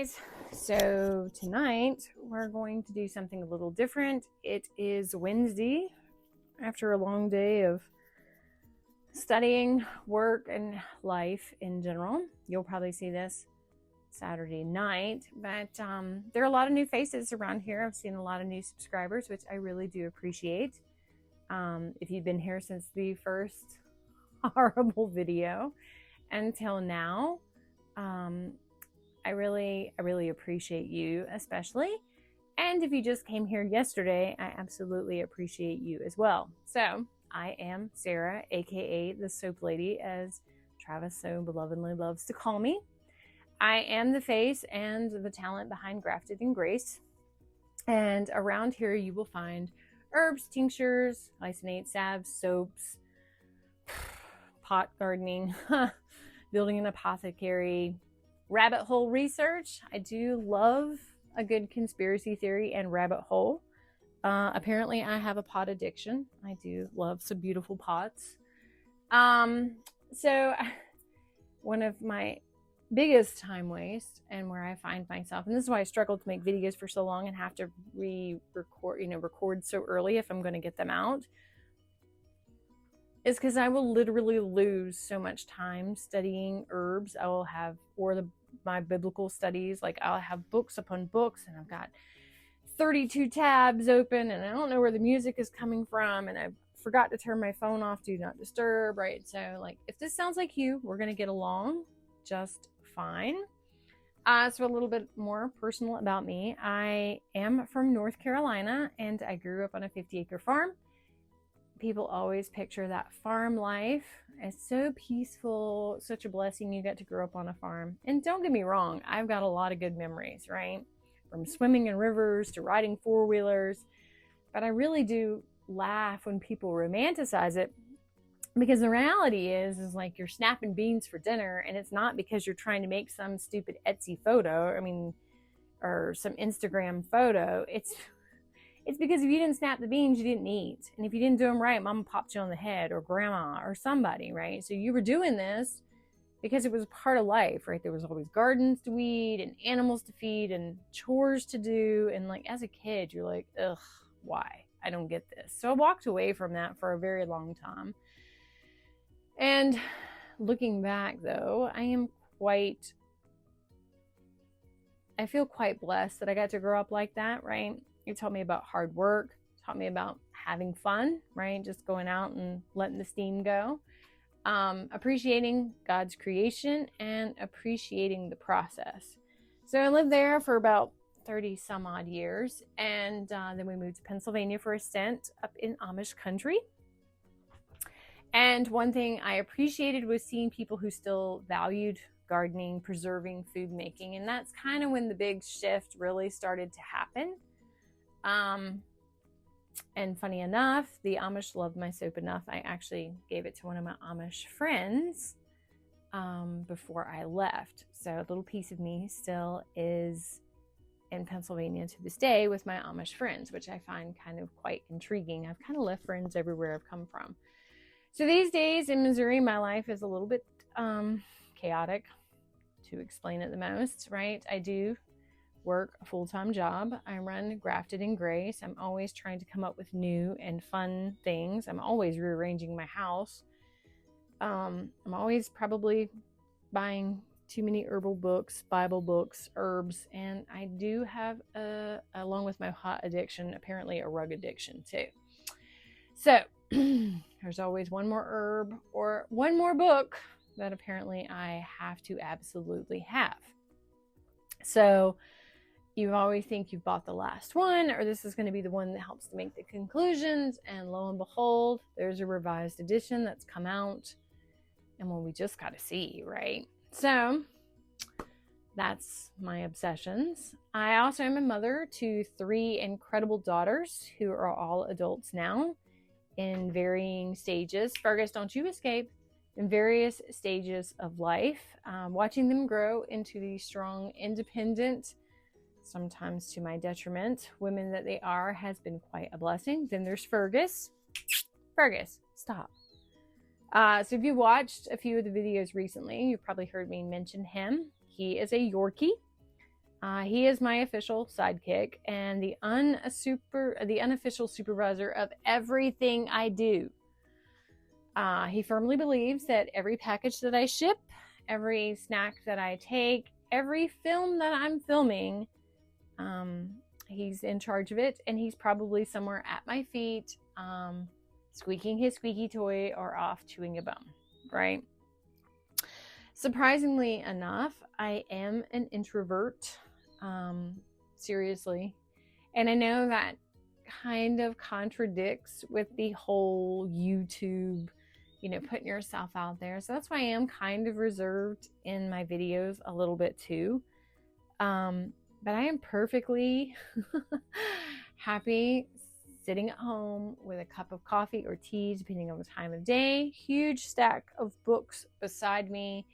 guys, so tonight we're going to do something a little different. It is Wednesday after a long day of studying, work, and life in general. You'll probably see this Saturday night, but there are a lot of new faces around here. I've seen a lot of new subscribers, which I really do appreciate. If you've been here since the first horrible video until now, I really appreciate you, especially. And if you just came here yesterday, I absolutely appreciate you as well. So I am Sarah, aka the Soap Lady, as Travis so belovedly loves to call me. I am the face and the talent behind Grafted and Grace. And around here you will find herbs, tinctures, lysinates, salves, soaps, pot gardening, building an apothecary, rabbit hole research. I do love a good conspiracy theory and rabbit hole. Apparently I have a pot addiction. I do love some beautiful pots. So one of my biggest time waste, and where I find myself, and this is why I struggle to make videos for so long and have to record so early if I'm going to get them out, is because I will literally lose so much time studying herbs. I will have, my biblical studies, like I'll have books upon books, and I've got 32 tabs open, and I don't know where the music is coming from, and I forgot to turn my phone off, do not disturb, right? So like, if this sounds like you, we're going to get along just fine. So a little bit more personal about me. I am from North Carolina, and I grew up on a 50-acre farm. People always picture that farm life as so peaceful, such a blessing. You get to grow up on a farm. And don't get me wrong, I've got a lot of good memories, right? From swimming in rivers to riding four-wheelers. But I really do laugh when people romanticize it, because the reality is like you're snapping beans for dinner, and it's not because you're trying to make some stupid Etsy photo, or some Instagram photo. It's because if you didn't snap the beans, you didn't eat. And if you didn't do them right, mama popped you on the head, or grandma, or somebody, right? So you were doing this because it was part of life, right? There was always gardens to weed and animals to feed and chores to do. And like, as a kid, you're like, ugh, why? I don't get this. So I walked away from that for a very long time. And looking back though, I feel quite blessed that I got to grow up like that, right? It taught me about hard work, taught me about having fun, right? Just going out and letting the steam go. Appreciating God's creation and appreciating the process. So I lived there for about 30 some odd years. And then we moved to Pennsylvania for a stint up in Amish country. And one thing I appreciated was seeing people who still valued gardening, preserving, food making. And that's kind of when the big shift really started to happen. And funny enough, the Amish loved my soap enough, I actually gave it to one of my Amish friends before I left. So a little piece of me still is in Pennsylvania to this day with my Amish friends, which I find kind of quite intriguing. I've kind of left friends everywhere I've come from. So these days in Missouri, my life is a little bit chaotic, to explain it the most, right? I do work a full-time job. I run Grafted and Grace. I'm always trying to come up with new and fun things. I'm always rearranging my house. I'm always probably buying too many herbal books, Bible books, herbs, and I do have, along with my hot addiction, apparently a rug addiction too. So there's always one more herb or one more book that apparently I have to absolutely have. So you always think you've bought the last one, or this is going to be the one that helps to make the conclusions, and lo and behold, there's a revised edition that's come out, and well, we just got to see, right? So that's my obsessions. I also am a mother to 3 incredible daughters who are all adults now in varying stages. Fergus, don't you escape. In various stages of life, watching them grow into these strong, independent, sometimes to my detriment, women that they are, has been quite a blessing. Then there's Fergus. Fergus, stop. So if you watched a few of the videos recently, you've probably heard me mention him. He is a Yorkie. He is my official sidekick and the unofficial supervisor of everything I do. He firmly believes that every package that I ship, every snack that I take, every film that I'm filming, he's in charge of it, and he's probably somewhere at my feet, squeaking his squeaky toy or off chewing a bum, right? Surprisingly enough, I am an introvert, seriously. And I know that kind of contradicts with the whole YouTube, putting yourself out there. So that's why I am kind of reserved in my videos a little bit too. But I am perfectly happy sitting at home with a cup of coffee or tea, depending on the time of day, huge stack of books beside me,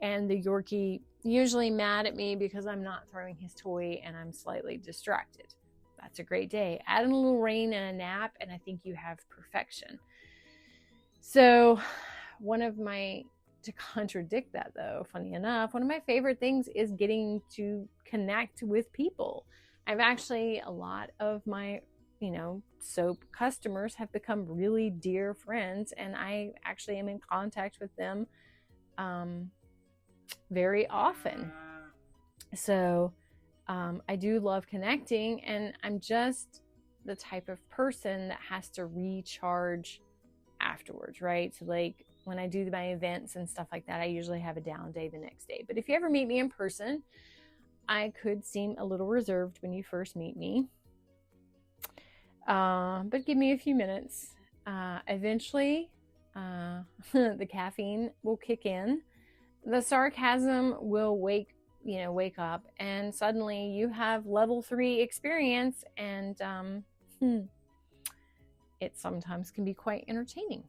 and the Yorkie usually mad at me because I'm not throwing his toy and I'm slightly distracted. That's a great day. Add in a little rain and a nap, and I think you have perfection. So to contradict that though, funny enough, one of my favorite things is getting to connect with people. A lot of my, soap customers have become really dear friends, and I actually am in contact with them very often. So I do love connecting, and I'm just the type of person that has to recharge afterwards, right? So like when I do my events and stuff like that, I usually have a down day the next day. But if you ever meet me in person, I could seem a little reserved when you first meet me. But give me a few minutes. Eventually, the caffeine will kick in. The sarcasm will wake up, and suddenly you have level 3 experience, and it sometimes can be quite entertaining.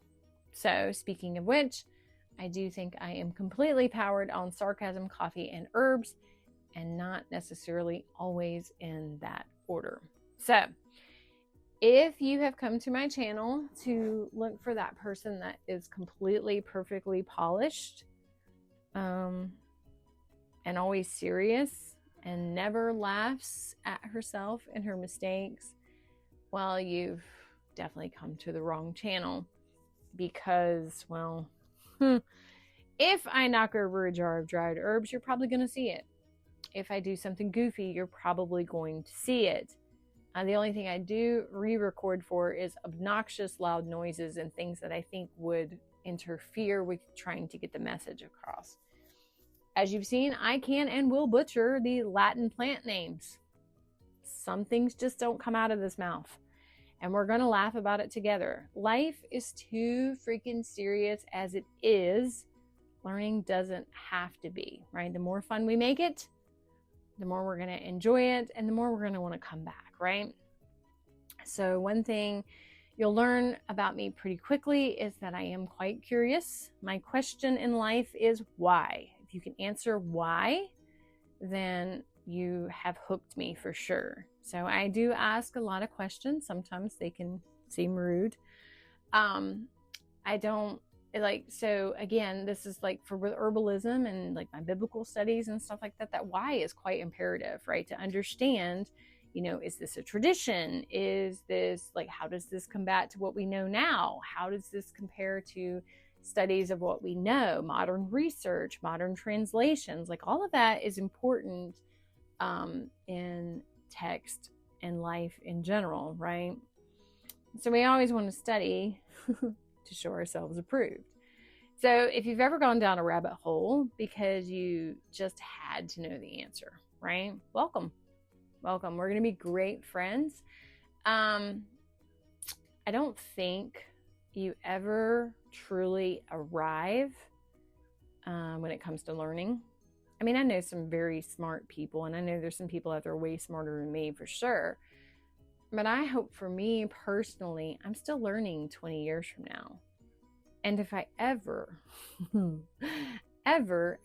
So speaking of which, I do think I am completely powered on sarcasm, coffee, and herbs, and not necessarily always in that order. So if you have come to my channel to look for that person that is completely, perfectly polished, and always serious and never laughs at herself and her mistakes, well, you've definitely come to the wrong channel, because, well, if I knock over a jar of dried herbs, you're probably going to see it. If I do something goofy, you're probably going to see it. The only thing I do re-record for is obnoxious loud noises and things that I think would interfere with trying to get the message across. As you've seen, I can and will butcher the Latin plant names. Some things just don't come out of this mouth, and we're going to laugh about it together. Life is too freaking serious as it is. Learning doesn't have to be, right? The more fun we make it, the more we're going to enjoy it, and the more we're going to want to come back, right? So one thing you'll learn about me pretty quickly is that I am quite curious. My question in life is why. If you can answer why, then you have hooked me for sure. So I do ask a lot of questions. Sometimes they can seem rude. So again, this is like for herbalism and like my biblical studies and stuff like that, that why is quite imperative, right? To understand, is this a tradition? Is this like, how does this combat to what we know now? How does this compare to studies of what we know, modern research, modern translations? Like all of that is important in text and life in general, right? So we always want to study to show ourselves approved. So if you've ever gone down a rabbit hole because you just had to know the answer, right? Welcome. We're going to be great friends. I don't think you ever truly arrive when it comes to learning. I mean, I know some very smart people, and I know there's some people out there way smarter than me for sure. But I hope for me personally, I'm still learning 20 years from now. And if I ever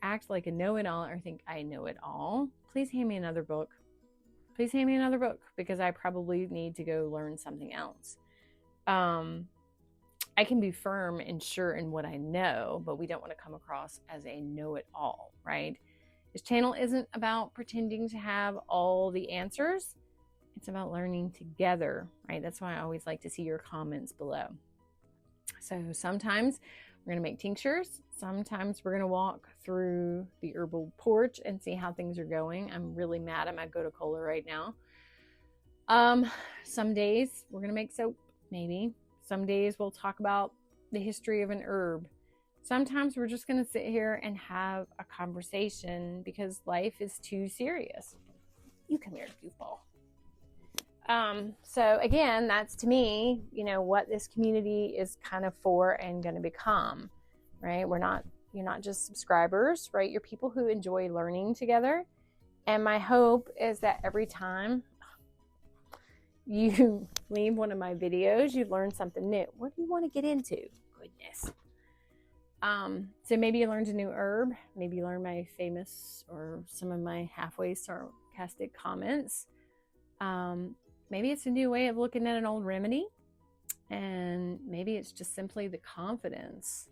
act like a know-it-all or think I know it all, please hand me another book. Please hand me another book, because I probably need to go learn something else. I can be firm and sure in what I know, but we don't want to come across as a know-it-all, right? This channel isn't about pretending to have all the answers. It's about learning together, right? That's why I always like to see your comments below. So sometimes we're going to make tinctures. Sometimes we're going to walk through the herbal porch and see how things are going. I'm really mad at my gotu kola right now. Some days we're going to make soap, maybe. Some days we'll talk about the history of an herb. Sometimes we're just going to sit here and have a conversation because life is too serious. You come here, goofball. So again, that's to me, you know, what this community is kind of for and going to become, right? You're not just subscribers, right? You're people who enjoy learning together. And my hope is that every time you leave one of my videos, you learn something new. What do you want to get into? Goodness. So maybe you learned a new herb. Maybe you learned my famous or some of my halfway sarcastic comments. Maybe it's a new way of looking at an old remedy. And maybe it's just simply the confidence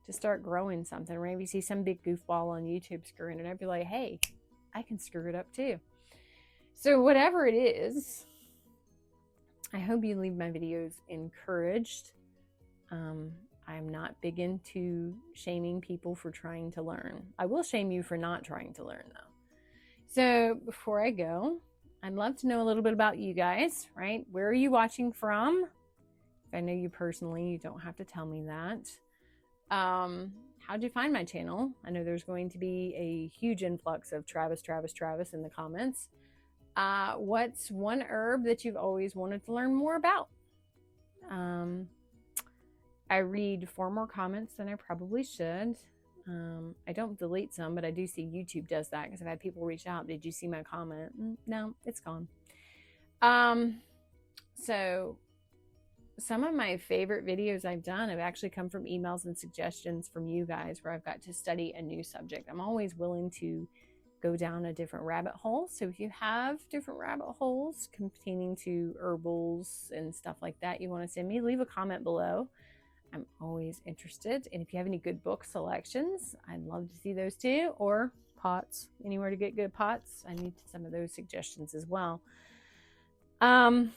to start growing something. Or maybe you see some big goofball on YouTube screwing it up. You're like, hey, I can screw it up too. So whatever it is, I hope you leave my videos encouraged. I'm not big into shaming people for trying to learn. I will shame you for not trying to learn though. So before I go, I'd love to know a little bit about you guys, right? Where are you watching from? If I know you personally, you don't have to tell me that. How'd you find my channel? I know there's going to be a huge influx of Travis in the comments. What's one herb that you've always wanted to learn more about? I read far more comments than I probably should. I don't delete some, but I do see YouTube does that because I've had people reach out. Did you see my comment? No, it's gone. So some of my favorite videos I've done have actually come from emails and suggestions from you guys where I've got to study a new subject. I'm always willing to go down a different rabbit hole. So if you have different rabbit holes pertaining to herbals and stuff like that you want to send me, leave a comment below. I'm always interested. And if you have any good book selections, I'd love to see those too. Or pots, anywhere to get good pots. I need some of those suggestions as well. So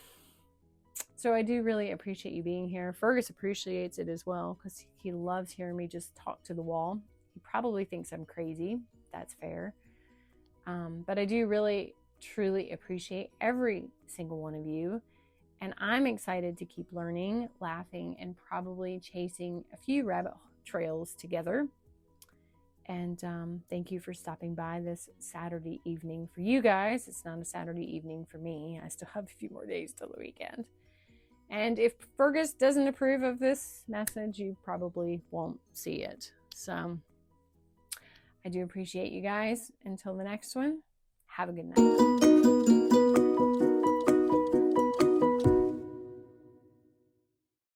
I do really appreciate you being here. Fergus appreciates it as well because he loves hearing me just talk to the wall. He probably thinks I'm crazy. That's fair. But I do really, truly appreciate every single one of you. And I'm excited to keep learning, laughing, and probably chasing a few rabbit trails together. And thank you for stopping by this Saturday evening. For you guys, it's not a Saturday evening for me. I still have a few more days till the weekend. And if Fergus doesn't approve of this message, you probably won't see it. So I do appreciate you guys. Until the next one, have a good night.